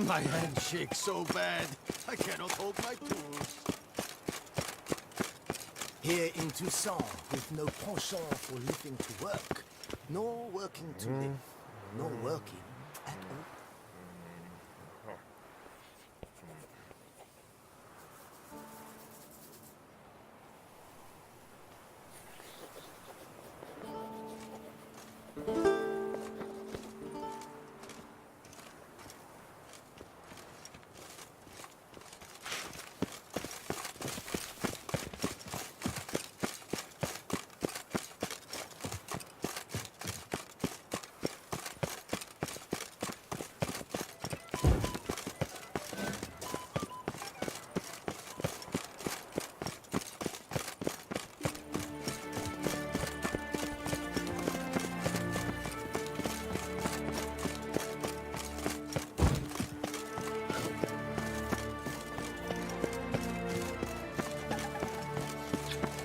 My hand shakes so bad, I cannot hold my tools. Here in Toussaint, with no penchant for living to work, nor working to live, nor working at all.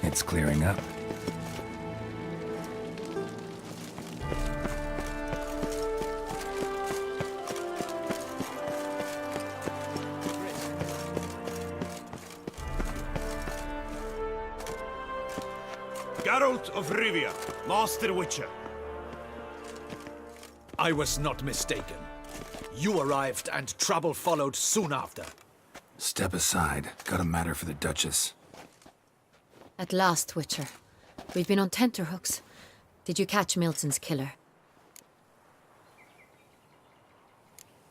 It's clearing up. Geralt of Rivia, Master Witcher. I was not mistaken. You arrived and trouble followed soon after. Step aside. Got a matter for the Duchess. At last, Witcher. We've been on tenterhooks. Did you catch Milton's killer?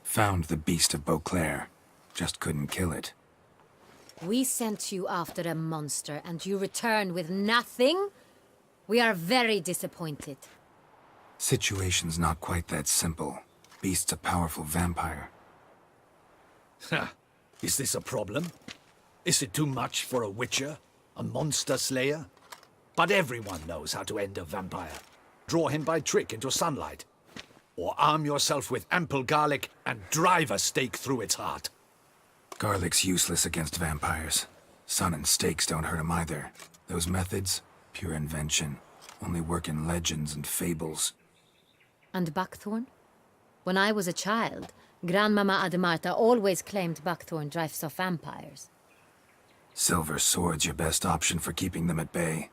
Found the beast of Beauclair. Just couldn't kill it. We sent you after a monster, and you return with nothing? We are very disappointed. Situation's not quite that simple. Beast's a powerful vampire. Ha! Is this a problem? Is it too much for a Witcher? A monster slayer? But everyone knows how to end a vampire. Draw him by trick into sunlight. Or arm yourself with ample garlic and drive a stake through its heart. Garlic's useless against vampires. Sun and stakes don't hurt him either. Those methods, pure invention. Only work in legends and fables. And buckthorn? When I was a child, Grandmama Ademarta always claimed buckthorn drives off vampires. Silver sword's your best option for keeping them at bay.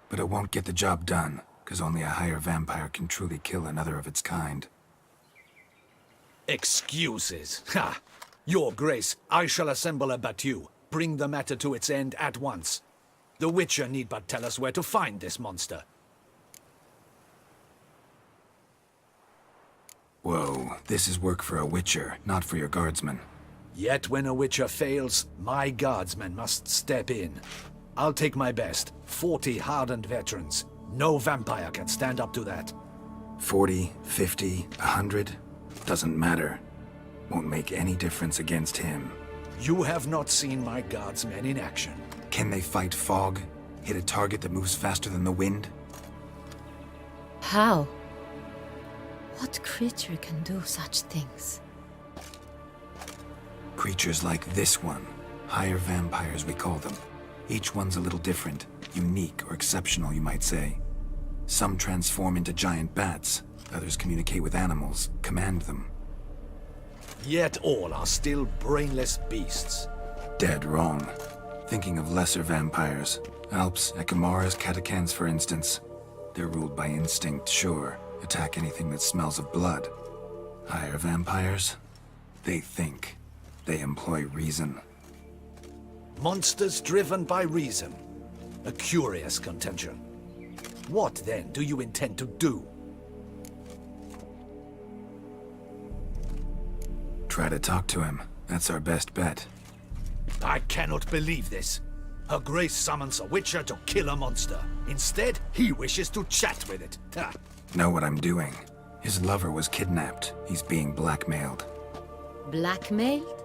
But it won't get the job done, because only a higher vampire can truly kill another of its kind. Excuses. Ha! Your Grace, I shall assemble a battue. Bring the matter to its end at once. The Witcher need but tell us where to find this monster. Whoa, this is work for a Witcher, not for your guardsmen. Yet when a Witcher fails, my guardsmen must step in. I'll take my best. 40 hardened veterans. No vampire can stand up to that. 40, 50, 100? Doesn't matter. Won't make any difference against him. You have not seen my guardsmen in action. Can they fight fog? Hit a target that moves faster than the wind? How? What creature can do such things? Creatures like this one. Higher vampires, we call them. Each one's a little different. Unique or exceptional, you might say. Some transform into giant bats. Others communicate with animals, command them. Yet all are still brainless beasts. Dead wrong. Thinking of lesser vampires. Alps, Ekamaras, Catacans, for instance. They're ruled by instinct, sure. Attack anything that smells of blood. Higher vampires? They think. They employ reason. Monsters driven by reason. A curious contention. What, then, do you intend to do? Try to talk to him. That's our best bet. I cannot believe this. Her Grace summons a witcher to kill a monster. Instead, he wishes to chat with it. Ha. Know what I'm doing. His lover was kidnapped. He's being blackmailed. Blackmailed?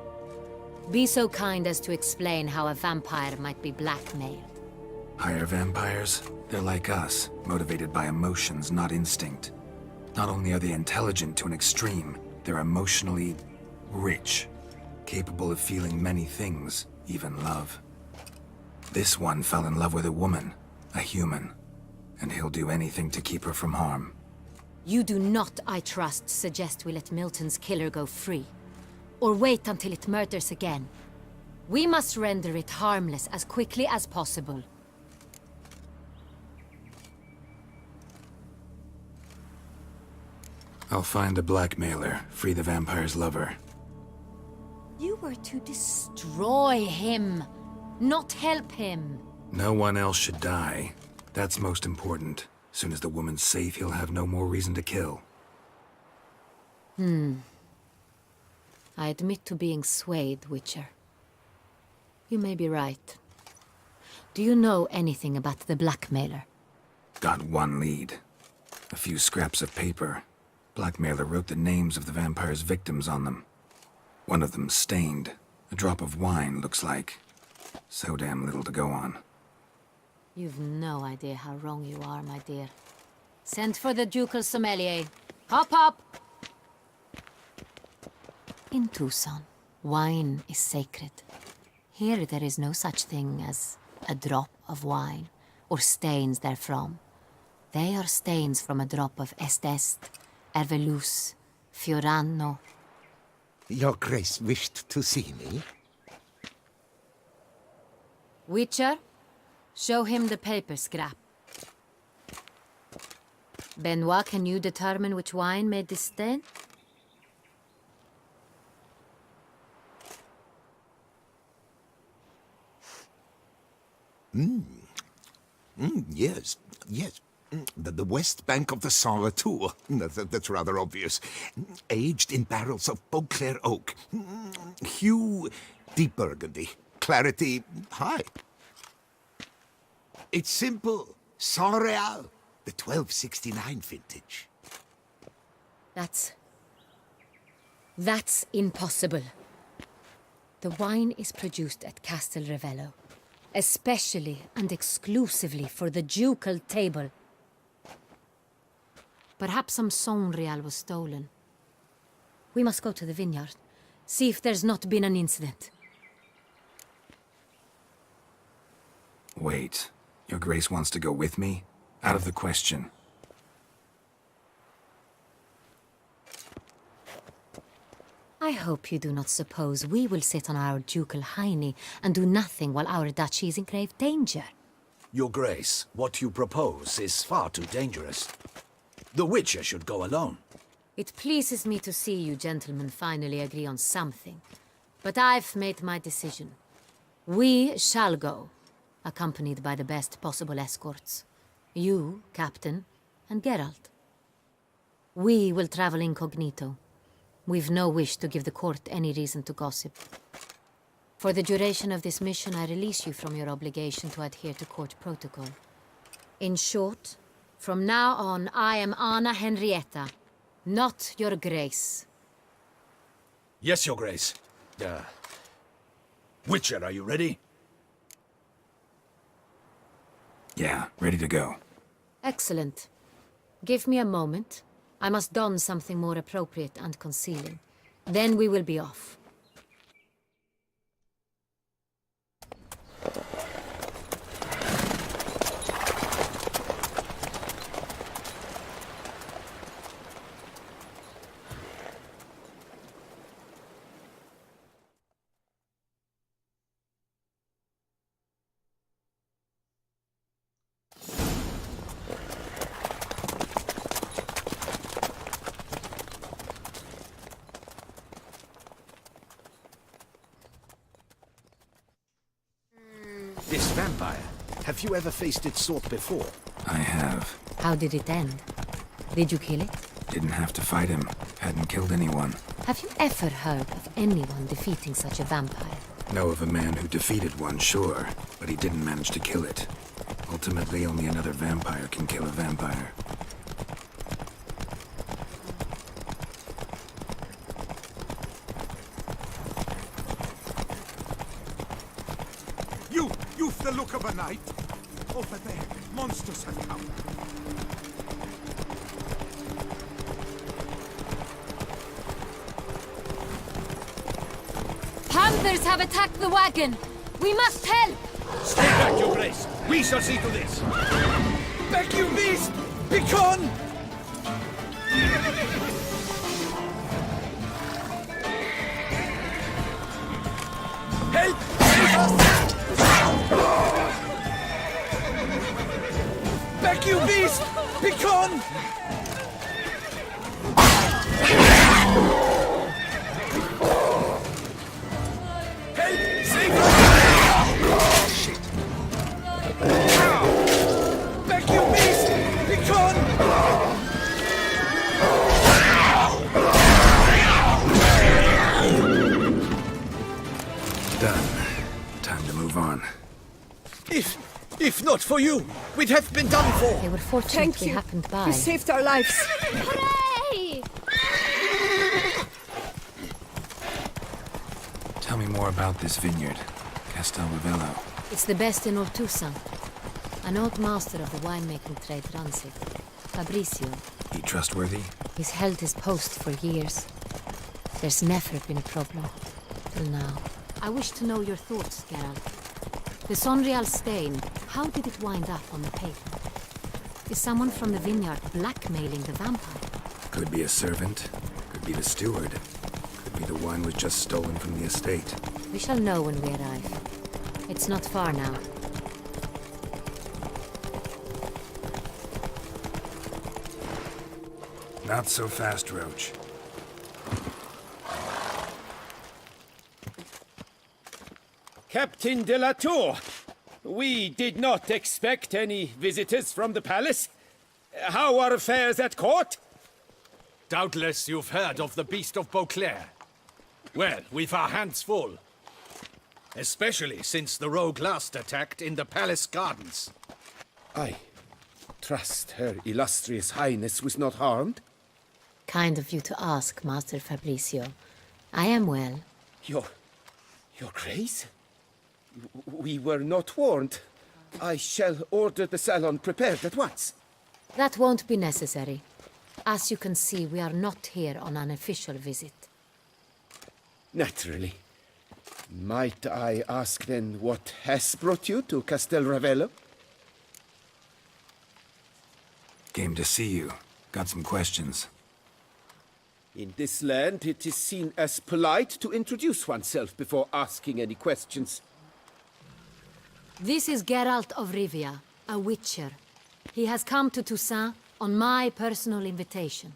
Be so kind as to explain how a vampire might be blackmailed. Higher vampires? They're like us, motivated by emotions, not instinct. Not only are they intelligent to an extreme, they're emotionally rich, capable of feeling many things, even love. This one fell in love with a woman, a human, and he'll do anything to keep her from harm. You do not, I trust, suggest we let Milton's killer go free. Or wait until it murders again. We must render it harmless as quickly as possible. I'll find the blackmailer, free the vampire's lover. You were to destroy him, not help him. No one else should die. That's most important. Soon as the woman's safe, he'll have no more reason to kill. I admit to being swayed, Witcher. You may be right. Do you know anything about the blackmailer? Got one lead. A few scraps of paper. Blackmailer wrote the names of the vampire's victims on them. One of them stained. A drop of wine, looks like. So damn little to go on. You've no idea how wrong you are, my dear. Send for the ducal sommelier. Hop, hop! In Toussaint, wine is sacred. Here there is no such thing as a drop of wine, or stains therefrom. They are stains from a drop of Est, Hervelus, Fiorano. Your Grace wished to see me? Witcher, show him the paper scrap. Benoit, can you determine which wine made this stain? Yes, yes. The west bank of the Saint Latour. That's rather obvious. Aged in barrels of Beauclair oak. Hue, deep burgundy. Clarity, high. It's simple. Saint Real, the 1269 vintage. That's impossible. The wine is produced at Castel Ravello, especially and exclusively for the ducal table. Perhaps some Saint Real was stolen. We must go to the vineyard, see if there's not been an incident. Wait. Your Grace wants to go with me? Out of the question. I hope you do not suppose we will sit on our ducal hiney and do nothing while our duchy is in grave danger. Your Grace, what you propose is far too dangerous. The Witcher should go alone. It pleases me to see you gentlemen finally agree on something. But I've made my decision. We shall go, accompanied by the best possible escorts. You, Captain, and Geralt. We will travel incognito. We've no wish to give the court any reason to gossip. For the duration of this mission, I release you from your obligation to adhere to court protocol. In short, from now on, I am Anna Henrietta, not your Grace. Yes, Your Grace. Witcher, are you ready? Yeah, ready to go. Excellent. Give me a moment. I must don something more appropriate and concealing. Then we will be off. This vampire, have you ever faced its sort before? I have. How did it end? Did you kill it? Didn't have to fight him. Hadn't killed anyone. Have you ever heard of anyone defeating such a vampire? Know of a man who defeated one, sure, but he didn't manage to kill it. Ultimately, only another vampire can kill a vampire. You've the look of a knight. Over there, monsters have come. Panthers have attacked the wagon! We must help! Stay back, your grace. We shall see to this. Back, you beast! Begone! Help! Save us! Back, you beast! Begone! Help! Save us! Shit! Back, you beast! Begone! Done. Time to move on. If not for you, we'd have been done for. They were Thank fortunately you. happened by. You saved our lives. Hooray! Tell me more about this vineyard, Castel Ravello. It's the best in all Toussaint. An old master of the winemaking trade runs it. Fabrizio. He trustworthy? He's held his post for years. There's never been a problem. Till now. I wish to know your thoughts, Geralt. The Sonreal stain, how did it wind up on the paper? Is someone from the vineyard blackmailing the vampire? Could be a servant, could be the steward, could be the wine was just stolen from the estate. We shall know when we arrive. It's not far now. Not so fast, Roach. Captain de la Tour, we did not expect any visitors from the palace. How are affairs at court? Doubtless you've heard of the Beast of Beauclair. Well, we've our hands full. Especially since the rogue last attacked in the palace gardens. I trust Her Illustrious Highness was not harmed. Kind of you to ask, Master Fabrizio. I am well. Your Grace? We were not warned. I shall order the salon prepared at once. That won't be necessary. As you can see, we are not here on an official visit. Naturally. Might I ask then what has brought you to Castel Ravello? Came to see you. Got some questions. In this land, it is seen as polite to introduce oneself before asking any questions. This is Geralt of Rivia, a witcher. He has come to Toussaint on my personal invitation.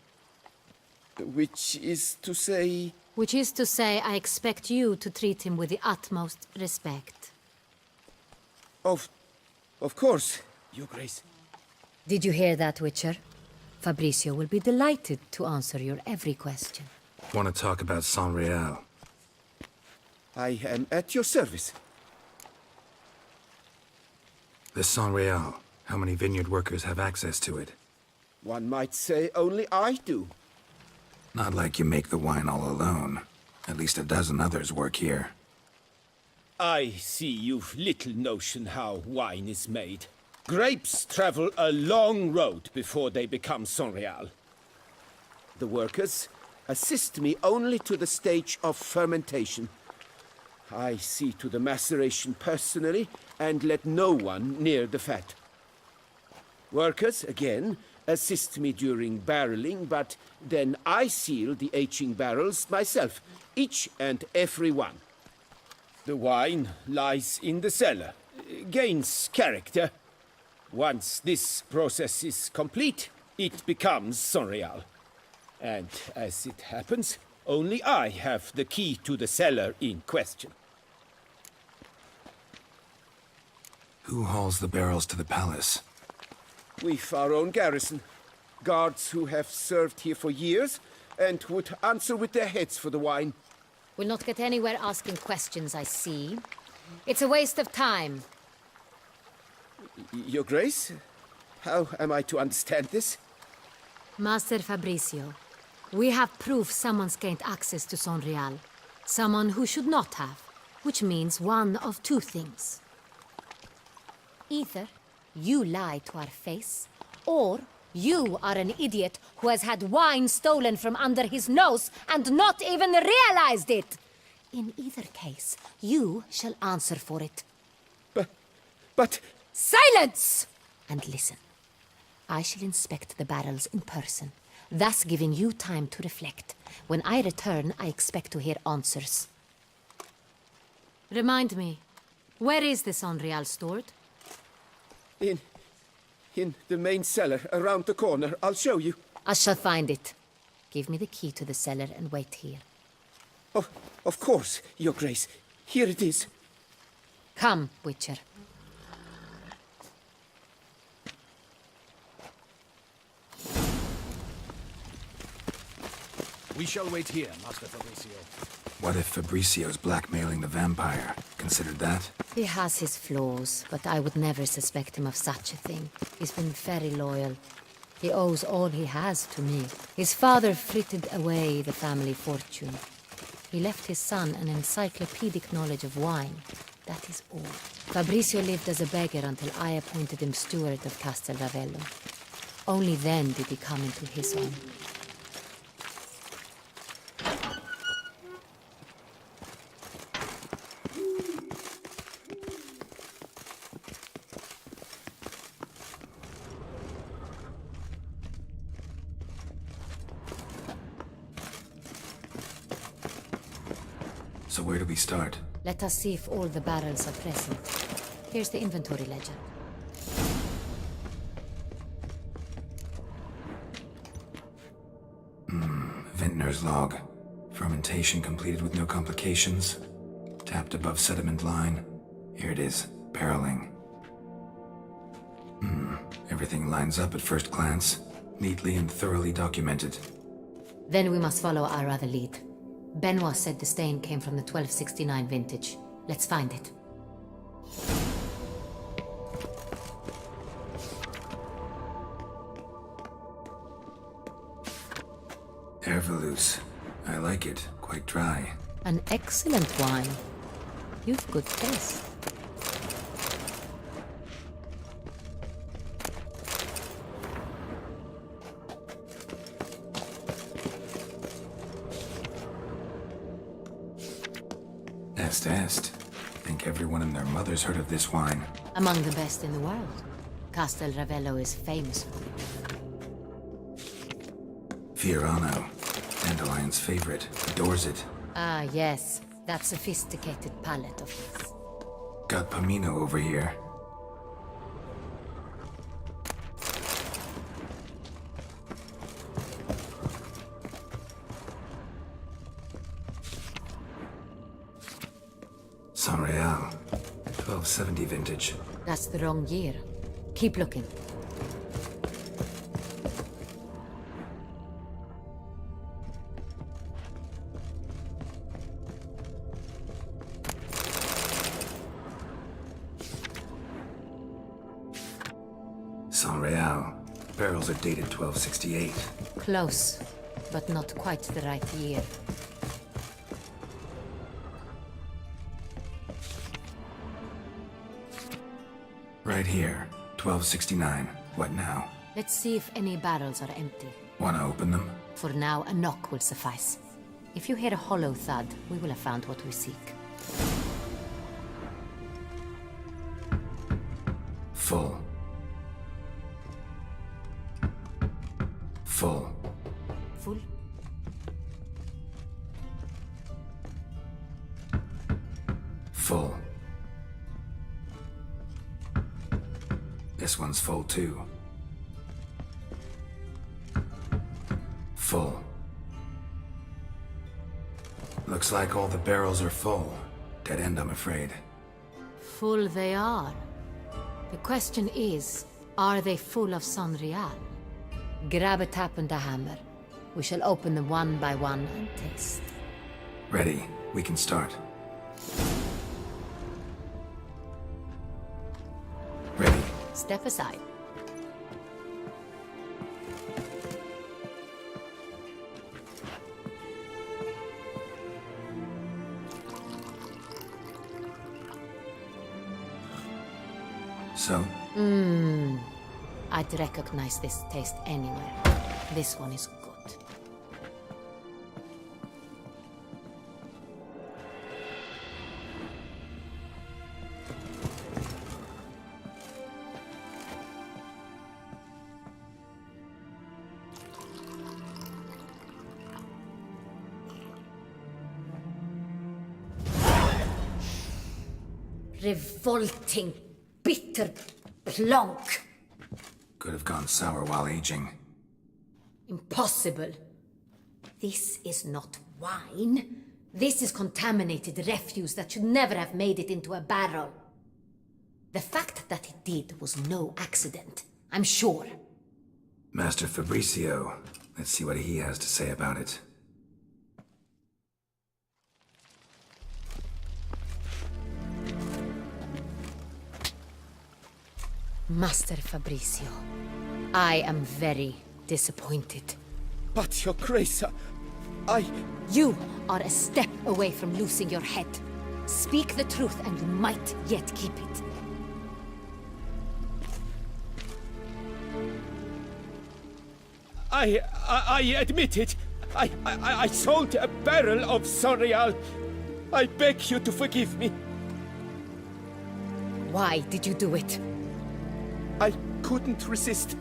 Which is to say... Which is to say, I expect you to treat him with the utmost respect. Of course, Your Grace. Did you hear that, Witcher? Fabrizio will be delighted to answer your every question. Want to talk about Sonreal? I am at your service. The Sonreal. How many vineyard workers have access to it? One might say only I do. Not like you make the wine all alone. At least a dozen others work here. I see you've little notion how wine is made. Grapes travel a long road before they become Sonreal. The workers assist me only to the stage of fermentation. I see to the maceration personally and let no one near the fat. Workers, again, assist me during barreling, but then I seal the aging barrels myself, each and every one. The wine lies in the cellar, gains character. Once this process is complete, it becomes Sonreal. And as it happens, only I have the key to the cellar in question. Who hauls the barrels to the palace? We've our own garrison. Guards who have served here for years, and would answer with their heads for the wine. We'll not get anywhere asking questions, I see. It's a waste of time. Your Grace? How am I to understand this? Master Fabricio, we have proof someone's gained access to Sonreal. Someone who should not have, which means one of two things. Either you lie to our face, or you are an idiot who has had wine stolen from under his nose and not even realized it. In either case, you shall answer for it. But... Silence! And listen. I shall inspect the barrels in person, thus giving you time to reflect. When I return, I expect to hear answers. Remind me, where is the Sonreal stored? In the main cellar, around the corner. I'll show you. I shall find it. Give me the key to the cellar and wait here. Oh, of course, Your Grace. Here it is. Come, Witcher. We shall wait here, Master Fabricio. What if Fabricio's blackmailing the vampire? Considered that? He has his flaws, but I would never suspect him of such a thing. He's been very loyal. He owes all he has to me. His father frittered away the family fortune. He left his son an encyclopedic knowledge of wine. That is all. Fabricio lived as a beggar until I appointed him steward of Castel Ravello. Only then did he come into his own. So where do we start? Let us see if all the barrels are present. Here's the inventory ledger. Vintner's log. Fermentation completed with no complications. Tapped above sediment line. Here it is. Barreling. Everything lines up at first glance. Neatly and thoroughly documented. Then we must follow our other lead. Benoit said the stain came from the 1269 vintage. Let's find it. Ervelous. I like it. Quite dry. An excellent wine. You've good taste. Est. Think everyone and their mother's heard of this wine. Among the best in the world. Castel Ravello is famous for it. Fiorano. Dandelion's favorite. Adores it. Ah, yes. That sophisticated palate of his. Got Pomino over here. Sonreal. 1270 vintage. That's the wrong year. Keep looking. Sonreal. Barrels are dated 1268. Close, but not quite the right year. Right here. 1269. What now? Let's see if any barrels are empty. Wanna open them? For now, a knock will suffice. If you hear a hollow thud, we will have found what we seek. Full. Full. Full? Full. This one's full too. Full. Looks like all the barrels are full. Dead end, I'm afraid. Full they are. The question is, are they full of Sonreal? Grab a tap and a hammer. We shall open them one by one and taste. Ready. We can start. Ready. Step aside. So? I'd recognize this taste anywhere. This one is good. Revolting, bitter plonk. Could have gone sour while aging. Impossible. This is not wine. This is contaminated refuse that should never have made it into a barrel. The fact that it did was no accident, I'm sure. Master Fabricio. Let's see what he has to say about it. Master Fabricio, I am very disappointed. But, Your Grace, I... You are a step away from losing your head. Speak the truth and you might yet keep it. I admit it. I sold a barrel of Sorial. I beg you to forgive me. Why did you do it? I couldn't resist.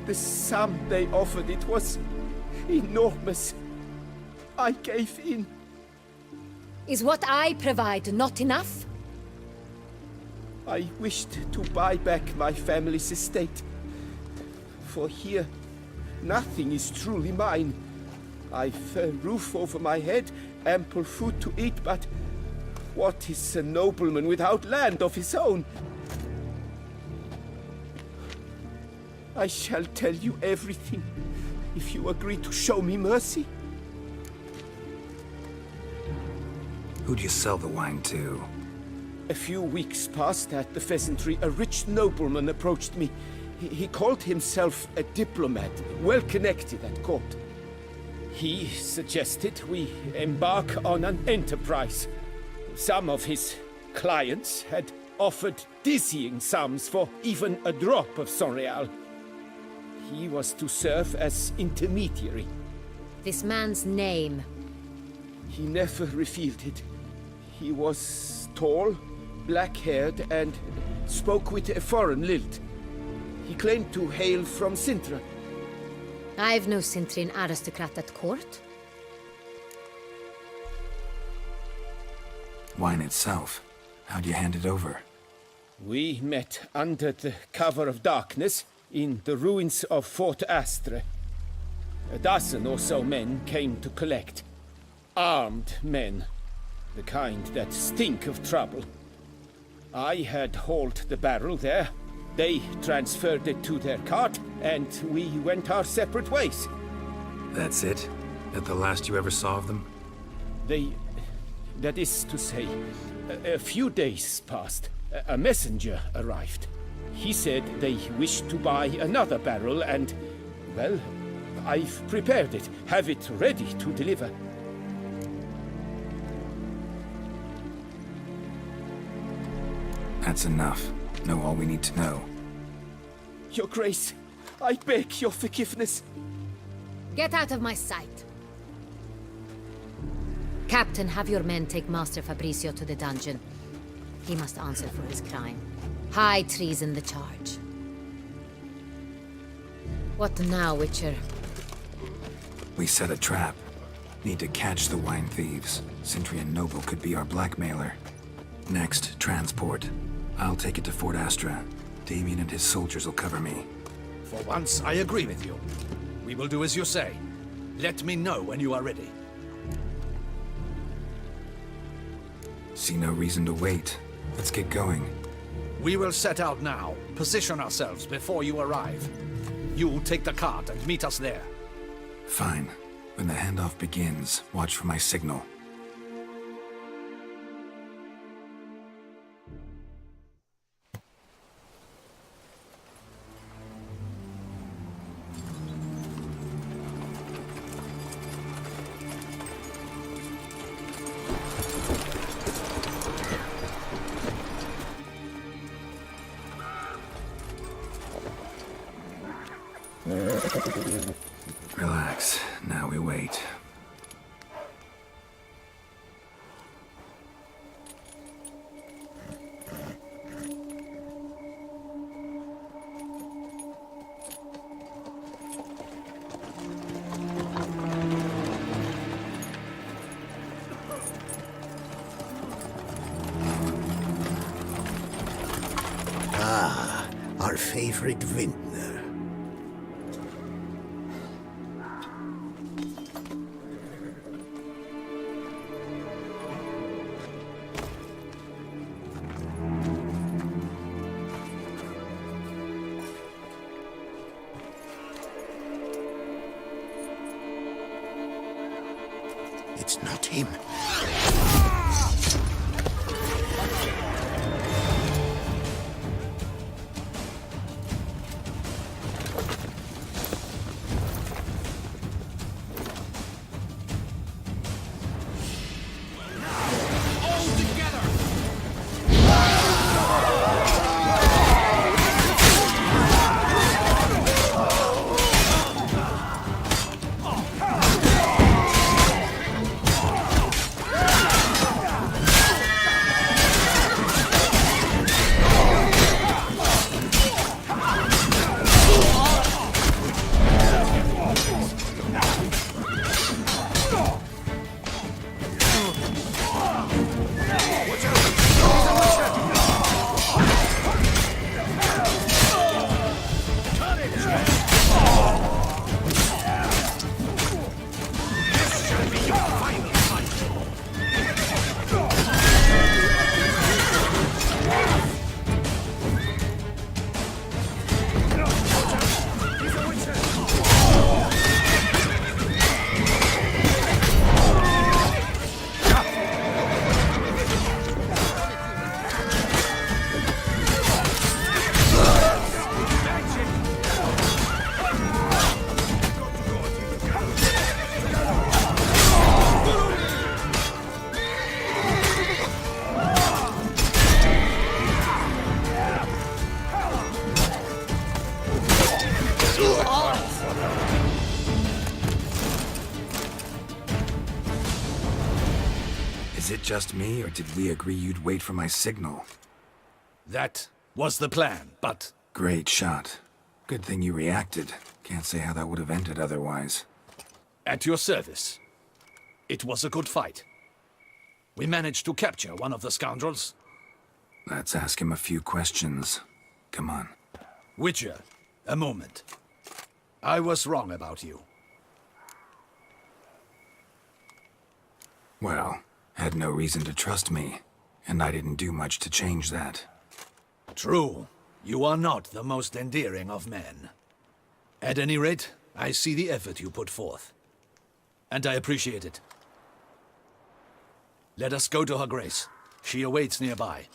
The sum they offered, it was enormous. I gave in. Is what I provide not enough? I wished to buy back my family's estate. For here, nothing is truly mine. I've a roof over my head, ample food to eat, but what is a nobleman without land of his own? I shall tell you everything, if you agree to show me mercy. Who'd you sell the wine to? A few weeks past at the pheasantry, a rich nobleman approached me. He called himself a diplomat, well connected at court. He suggested we embark on an enterprise. Some of his clients had offered dizzying sums for even a drop of Sorial. He was to serve as intermediary. This man's name. He never revealed it. He was tall, black-haired, and spoke with a foreign lilt. He claimed to hail from Sintra. I've no Cintrian aristocrat at court. Wine itself. How'd you hand it over? We met under the cover of darkness in the ruins of Fort Astre. A dozen or so men came to collect. Armed men. The kind that stink of trouble. I had hauled the barrel there. They transferred it to their cart, and we went our separate ways. That's it? That the last you ever saw of them? That is to say, a few days passed. A messenger arrived. He said they wished to buy another barrel and, well, I've prepared it, have it ready to deliver. That's enough. Know all we need to know. Your Grace, I beg your forgiveness. Get out of my sight. Captain, have your men take Master Fabricio to the dungeon. He must answer for his crime. High treason the charge. What now, Witcher? We set a trap. Need to catch the wine thieves. Cintrian Noble could be our blackmailer. Next, transport. I'll take it to Fort Astra. Damien and his soldiers will cover me. For once, I agree with you. We will do as you say. Let me know when you are ready. See no reason to wait. Let's get going. We will set out now. Position ourselves before you arrive. You'll take the cart and meet us there. Fine. When the handoff begins, watch for my signal. Relax. Now we wait. Our favorite vintner. It's not him. Is it just me, or did we agree you'd wait for my signal? That was the plan, but Great shot. Good thing you reacted. Can't say how that would have ended otherwise. at your service. It was a good fight. We managed to capture one of the scoundrels. Let's ask him a few questions. Come on. Witcher, a moment. I was wrong about you. Well, had no reason to trust me, and I didn't do much to change that. True, you are not the most endearing of men. At any rate, I see the effort you put forth. And I appreciate it. Let us go to her grace. She awaits nearby.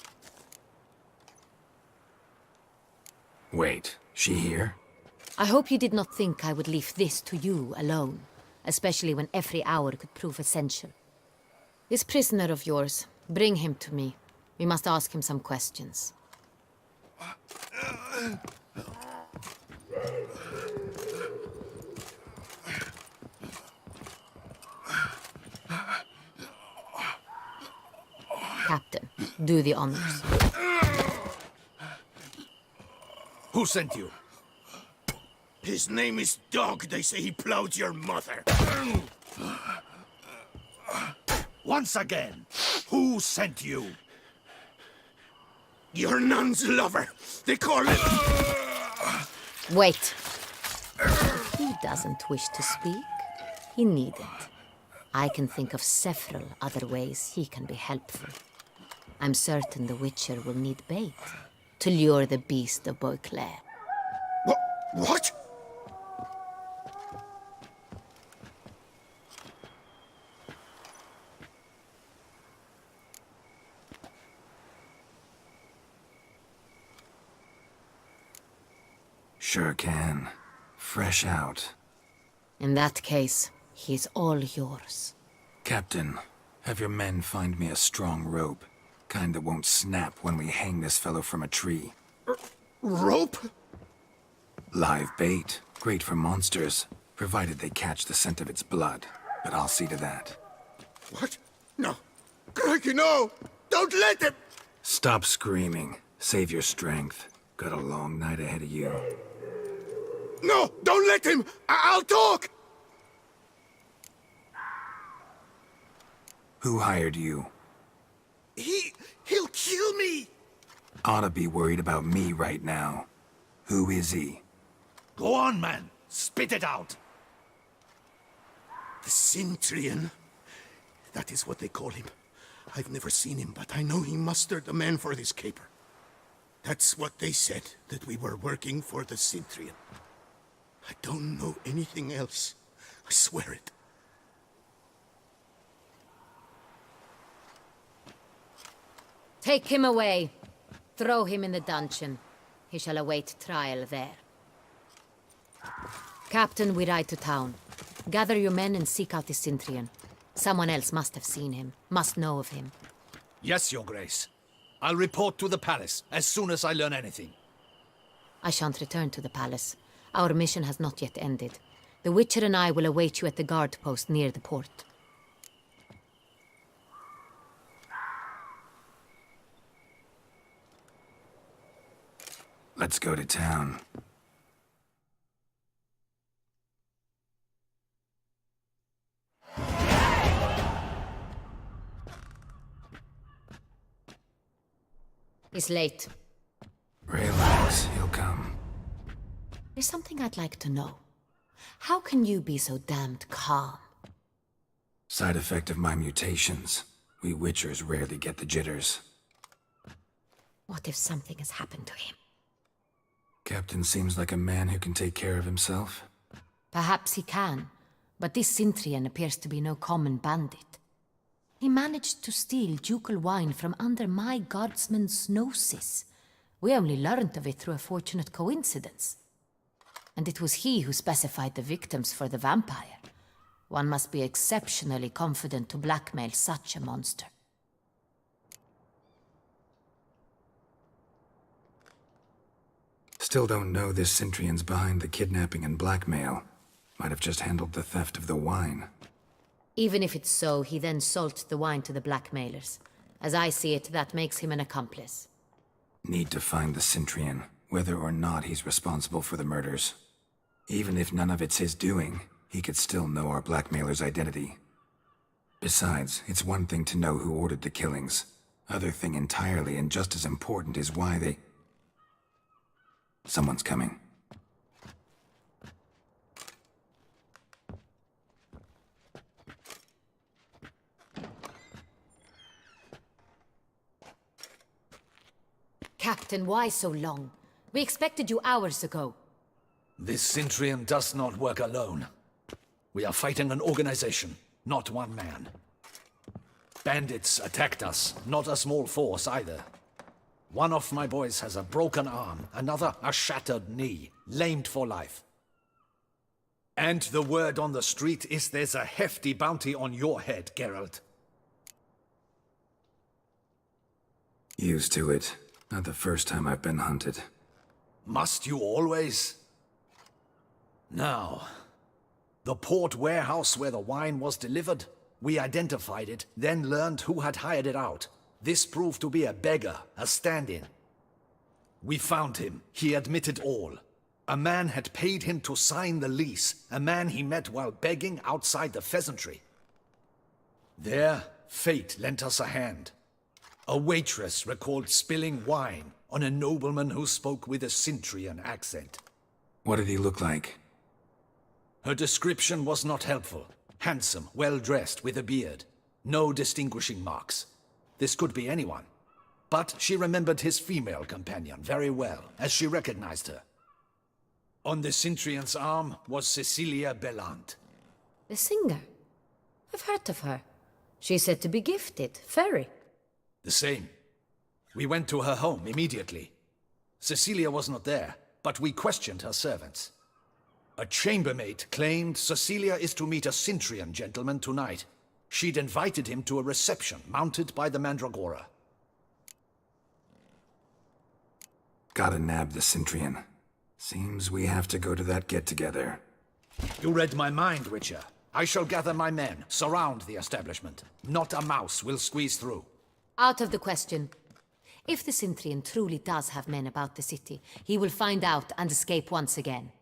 Wait, she here? I hope you did not think I would leave this to you alone, especially when every hour could prove essential. This prisoner of yours, bring him to me. We must ask him some questions. Captain, do the honors. Who sent you? His name is Dog. They say he plowed your mother. Once again, who sent you? Your nun's lover. They call it... Wait. If he doesn't wish to speak, he needn't. I can think of several other ways he can be helpful. I'm certain the Witcher will need bait to lure the beast of Beauclair. What? Sure can. Fresh out. In that case, he's all yours. Captain, have your men find me a strong rope. Kind that won't snap when we hang this fellow from a tree. Rope? Live bait. Great for monsters, provided they catch the scent of its blood. But I'll see to that. What? No. Crikey, no! Don't let him! Stop screaming. Save your strength. Got a long night ahead of you. No! Don't let him! I'll talk! Who hired you? He'll kill me! Oughta be worried about me right now. Who is he? Go on, man. Spit it out. The Cintrian. That is what they call him. I've never seen him, but I know he mustered a man for this caper. That's what they said, that we were working for the Cintrian. I don't know anything else. I swear it. Take him away. Throw him in the dungeon. He shall await trial there. Captain, we ride to town. Gather your men and seek out the Cintrian. Someone else must have seen him, must know of him. Yes, Your Grace. I'll report to the palace as soon as I learn anything. I shan't return to the palace. Our mission has not yet ended. The Witcher and I will await you at the guard post near the port. Let's go to town. He's late. Relax, he'll come. There's something I'd like to know. How can you be so damned calm? Side effect of my mutations. We Witchers rarely get the jitters. What if something has happened to him? Captain seems like a man who can take care of himself. Perhaps he can, but this Cintrian appears to be no common bandit. He managed to steal ducal wine from under my guardsman's noses. We only learned of it through a fortunate coincidence. And it was he who specified the victims for the vampire. One must be exceptionally confident to blackmail such a monster. Still don't know this Cintrian's behind the kidnapping and blackmail. Might have just handled the theft of the wine. Even if it's so, he then sold the wine to the blackmailers. As I see it, that makes him an accomplice. Need to find the Cintrian, whether or not he's responsible for the murders. Even if none of it's his doing, he could still know our blackmailer's identity. Besides, it's one thing to know who ordered the killings. Other thing entirely, and just as important, is why they... Someone's coming. Captain, why so long? We expected you hours ago. This Cintrian does not work alone. We are fighting an organization, not one man. Bandits attacked us, not a small force either. One of my boys has a broken arm, another a shattered knee, lamed for life. And the word on the street is there's a hefty bounty on your head, Geralt. Used to it. Not the first time I've been hunted. Must you always? Now, the port warehouse where the wine was delivered, we identified it, then learned who had hired it out. This proved to be a beggar, a stand-in. We found him. He admitted all. A man had paid him to sign the lease, a man he met while begging outside the pheasantry. There, fate lent us a hand. A waitress recalled spilling wine on a nobleman who spoke with a Cintrian accent. What did he look like? Her description was not helpful. Handsome, well-dressed, with a beard. No distinguishing marks. This could be anyone. But she remembered his female companion very well, as she recognized her. On the Cintrian's arm was Cecilia Bellant. The singer? I've heard of her. She's said to be gifted, fairy. The same. We went to her home immediately. Cecilia was not there, but we questioned her servants. A chambermaid claimed Cecilia is to meet a Cintrian gentleman tonight. She'd invited him to a reception mounted by the Mandragora. Gotta nab the Cintrian. Seems we have to go to that get-together. You read my mind, Witcher. I shall gather my men, surround the establishment. Not a mouse will squeeze through. Out of the question. If the Cintrian truly does have men about the city, he will find out and escape once again.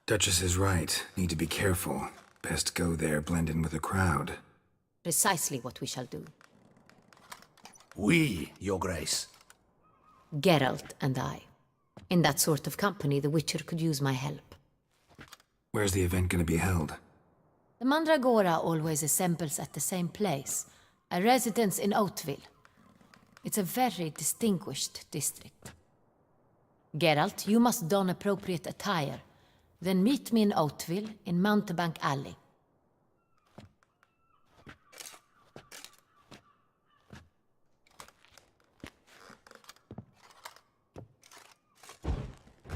Duchess is right. Need to be careful. Best go there, blend in with the crowd. Precisely what we shall do. We, Your Grace. Geralt and I. In that sort of company, the Witcher could use my help. Where's the event gonna be held? The Mandragora always assembles at the same place, a residence in Oatville. It's a very distinguished district. Geralt, you must don appropriate attire. Then meet me in Oatville in Mountebank Alley.